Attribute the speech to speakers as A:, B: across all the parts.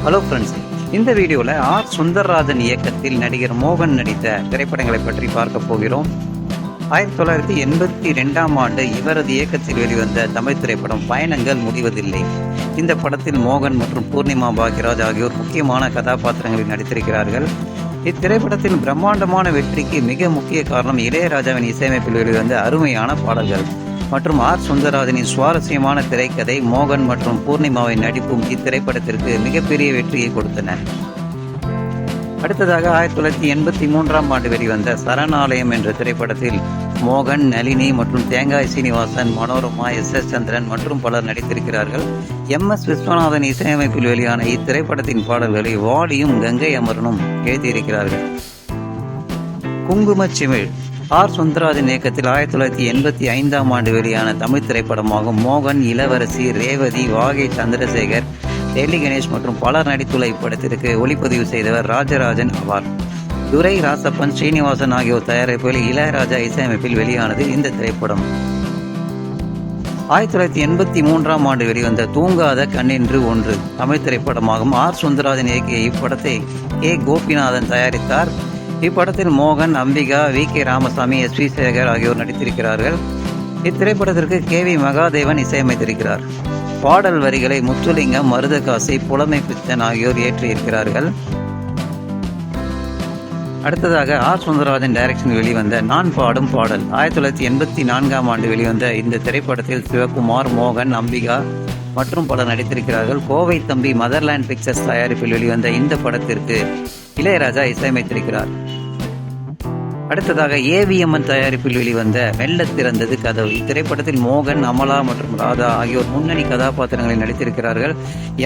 A: Hello friends, இந்த வீடியோவில் R Sundararajan இயக்கத்தில் நடிகர் மோகன் நடித்த திரைப்படங்களை பற்றி பார்க்க போகிறோம். 1982ஆம் ஆண்டு இவரது இயக்கத்தில் வெளிவந்த தமிழ் திரைப்படம் பயணங்கள் முடிவதில்லை. இந்த படத்தில் மோகன் மற்றும் பூர்ணிமா பாக்யராஜ் ஆகியோர் முக்கியமான கதாபாத்திரங்களில் நடித்திருக்கிறார்கள். இத்திரைப்படத்தின் பிரம்மாண்டமான வெற்றிக்கு மிக முக்கிய காரணம் இளையராஜாவின் இசையமைப்பில் வெளிவந்த அருமையான பாடல்கள் மற்றும் ஆர் சுந்தரராஜனின் சுவாரஸ்யமான திரைக்கதை. மோகன் மற்றும் பூர்ணிமாவின் நடிப்பும் இத்திரைப்படத்திற்கு மிகப்பெரிய வெற்றியை கொடுத்தன. அடுத்ததாக 1983ஆம் ஆண்டு வெளிவந்த சரணாலயம் என்ற திரைப்படத்தில் மோகன், நளினி மற்றும் தேங்காய் சீனிவாசன், மனோரமா, எஸ் சந்திரன் மற்றும் பலர் நடித்திருக்கிறார்கள். MS விஸ்வநாதன் இசையமைப்பில் வெளியான இத்திரைப்படத்தின் பாடல்களை வாலியும் கங்கை அமரனும் எழுதியிருக்கிறார்கள். குங்குமச்சிமிழ் ஆர் சுந்தரராஜன் இயக்கத்தில் 1985ஆம் ஆண்டு வெளியான தமிழ் திரைப்படமாகும். மோகன், இளவரசி, ரேவதி, வாகை சந்திரசேகர், டெல்லி கணேஷ் மற்றும் பலர் நடித்துள்ள இப்படத்திற்கு ஒளிப்பதிவு செய்தவர் ராஜராஜன் ஆவார். துரை, ராசப்பன், ஸ்ரீனிவாசன் ஆகியோர் தயாரிப்பில் இளையராஜா இசையமைப்பில் வெளியானது இந்த திரைப்படம். 1983ஆம் ஆண்டு வெளிவந்த தூங்காத கண்ணென்று ஒன்று தமிழ் திரைப்படமாகும். ஆர் சுந்தரராஜன் இயக்கிய இப்படத்தை கோபிநாதன் தயாரித்தார். இப்படத்தில் மோகன், அம்பிகா, VK ராமசாமி, SP சேகர் ஆகியோர் நடித்திருக்கிறார்கள். இத்திரைப்படத்திற்கு KV மகாதேவன் இசையமைத்திருக்கிறார். பாடல் வரிகளை முத்துலிங்கம், மருதகாசி, புலமை பித்தன் ஆகியோர் இயற்றியிருக்கிறார்கள். அடுத்ததாக ஆர் சுந்தரராஜன் டைரக்ஷனில் வெளிவந்த நான் பாடும் பாடல் 1984ஆம் ஆண்டு வெளிவந்த இந்த திரைப்படத்தில் சிவகுமார், மோகன், அம்பிகா மற்றும் பலர் நடித்திருக்கிறார்கள். கோவை தம்பி மதர்லேண்ட் பிக்சர்ஸ் தயாரிப்பில் வெளிவந்த இந்த படத்திற்கு இளையராஜா இசையமைத்திருக்கிறார். அடுத்ததாக AVMN தயாரிப்பில் வெளிவந்த மெல்ல திறந்தது கதவு. இத்திரைப்படத்தில் மோகன், அமலா மற்றும் ராதா ஆகியோர் முன்னணி கதாபாத்திரங்களில் நடித்திருக்கிறார்கள்.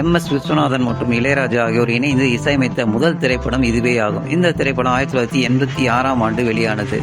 A: MS விஸ்வநாதன் மற்றும் இளையராஜா ஆகியோர் இணைந்து இசையமைத்த முதல் திரைப்படம் இதுவே ஆகும். இந்த திரைப்படம் 1986ஆம் ஆண்டு வெளியானது.